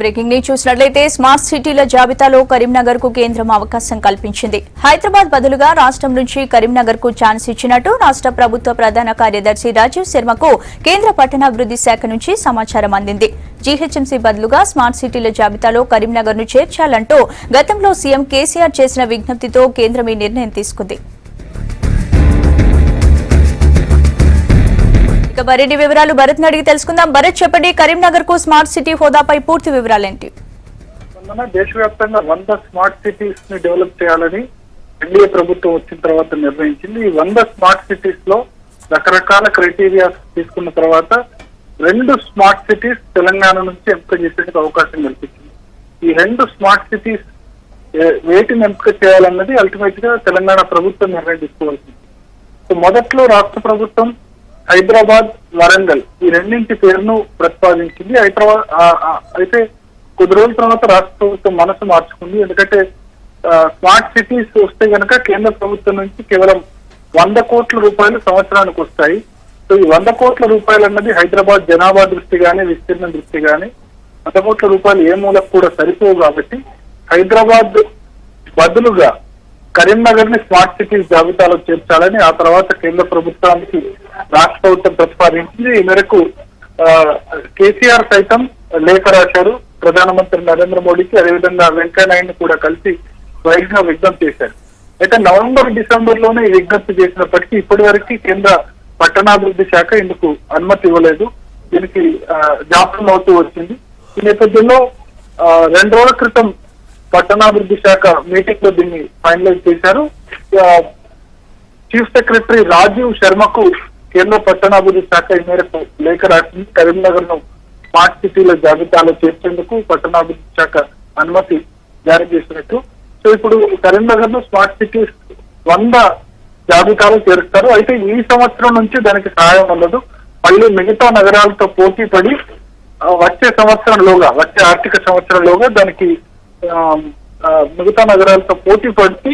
Breaking ని చూసినట్లయితే smart సిటీల జాబితాలో కరీంనగర్ కు కేంద్రం అవకాశం కల్పించింది. హైదరాబాద్ బదులుగా రాష్ట్రం నుంచి కరీంనగర్ కు ఛాన్స్ ఇచ్చినట్టు రాష్ట్ర ప్రభుత్వ ప్రధాన కార్యదర్శి రాజీవ్ శర్మకు కేంద్ర పట్టణాభివృద్ధి శాఖ నుంచి సమాచారం అందింది. జీహెచ్ఎంసీ బదులుగా స్మార్ట్ సిటీల జాబితాలో కరీంనగర్ ను చేర్చాలంటూ గతంలో సీఎం కేసీఆర్ చేసిన విజ్ఞప్తితో కేంద్రం ఈ నిర్ణయం తీసుకుంది. ఇక మరిన్ని వివరాలు భరత్ అడిగి తెలుసుకుందాం. భరత్ చెప్పండి, కరీంనగర్ కు స్మార్ట్ సిటీ హోదాపై పూర్తి వివరాలేంటి? దేశవ్యాప్తంగా 100 స్మార్ట్ సిటీస్ ని డెవలప్ చేయాలని ఎన్డీఏ ప్రభుత్వం వచ్చిన తర్వాత నిర్ణయించింది. ఈ 100 స్మార్ట్ సిటీస్ లో రకరకాల క్రైటీరియా తీసుకున్న తర్వాత 2 స్మార్ట్ సిటీస్ తెలంగాణ నుంచి ఎంపిక చేసేందుకు అవకాశం కల్పించింది. ఈ 2 స్మార్ట్ సిటీస్ వేటిని ఎంపిక చేయాలన్నది అల్టిమేట్ గా తెలంగాణ ప్రభుత్వం నిర్ణయం తీసుకోవాల్సింది. సో మొదట్లో రాష్ట్ర ప్రభుత్వం హైదరాబాద్, వరంగల్ ఈ రెండింటి పేరును ప్రతిపాదించింది. అయితే కొద్ది రోజుల తర్వాత రాష్ట్ర ప్రభుత్వం మనసు మార్చుకుంది. ఎందుకంటే స్మార్ట్ సిటీస్ వస్తే కనుక కేంద్ర ప్రభుత్వం నుంచి కేవలం 100 కోట్ల రూపాయలు సంవత్సరానికి వస్తాయి. సో ఈ 100 కోట్ల రూపాయలు అన్నది హైదరాబాద్ జనాభా దృష్టి గానీ విస్తీర్ణం దృష్టి గానీ 100 కోట్ల రూపాయలు ఏ మూలకు కూడా సరిపోవు. కాబట్టి హైదరాబాద్ బదులుగా కరీంనగర్ ని స్మార్ట్ సిటీస్ జాబితాలో చేర్చాలని ఆ తర్వాత కేంద్ర ప్రభుత్వానికి రాష్ట్ర ప్రభుత్వం ప్రతిపాదించింది. ఈ మేరకు కేసీఆర్ సైతం లేఖ రాశారు ప్రధానమంత్రి నరేంద్ర మోడీకి. అదేవిధంగా వెంకయ్యనాయుడిని కూడా కలిసి స్వయంగా విజ్ఞప్తి చేశారు. అయితే నవంబర్, డిసెంబర్ లోనే ఈ విజ్ఞప్తి చేసినప్పటికీ ఇప్పటి వరకు కేంద్ర పట్టణాభివృద్ధి శాఖ ఇందుకు అనుమతి ఇవ్వలేదు. దీనికి జాప్యం అవుతూ వచ్చింది. ఈ నేపథ్యంలో 2 రోజుల క్రితం పట్టణాభివృద్ధి శాఖ మీటింగ్ లో దీన్ని ఫైనలైజ్ చేశారు. చీఫ్ సెక్రటరీ రాజీవ్ శర్మకు కేంద్ర పట్టణాభివృద్ధి శాఖ ఈ మేరకు లేఖ రాసింది. కరీంనగర్ ను స్మార్ట్ సిటీల జాబితాలో చేర్చేందుకు పట్టణాభివృద్ధి శాఖ అనుమతి జారీ చేసినట్టు. సో ఇప్పుడు కరీంనగర్ ను స్మార్ట్ సిటీస్ 100 జాబితాలో చేరుస్తారు. అయితే ఈ సంవత్సరం నుంచి దానికి సహాయం ఉండదు. మళ్ళీ మిగతా నగరాలతో పోటీ పడి వచ్చే ఆర్థిక సంవత్సరంలోగా దానికి మిగతా నగరాలతో పోటీ పడి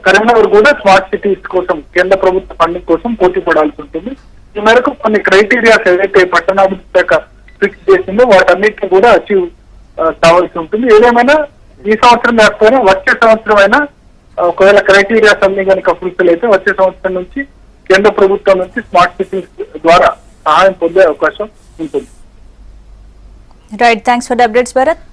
కరీంనగర్ కూడా స్మార్ట్ సిటీస్ కోసం కేంద్ర ప్రభుత్వ ఫండింగ్ కోసం పోటీ పడాల్సి ఉంటుంది. ఈ మేరకు కొన్ని క్రైటీరియాస్ ఏదైతే పట్టణాభివృద్ధి శాఖ ఫిక్స్ చేసిందో వాటన్నిటిని కూడా అచీవ్ కావాల్సి ఉంటుంది. ఏదేమైనా ఈ సంవత్సరం కాకపోయినా వచ్చే సంవత్సరం అయినా ఒకవేళ క్రైటీరియాస్ అన్ని కనుక ఫుల్ఫిల్ అయితే వచ్చే సంవత్సరం నుంచి కేంద్ర ప్రభుత్వం నుంచి స్మార్ట్ సిటీస్ ద్వారా సహాయం పొందే అవకాశం ఉంటుంది. Right, thanks for the updates Bharat.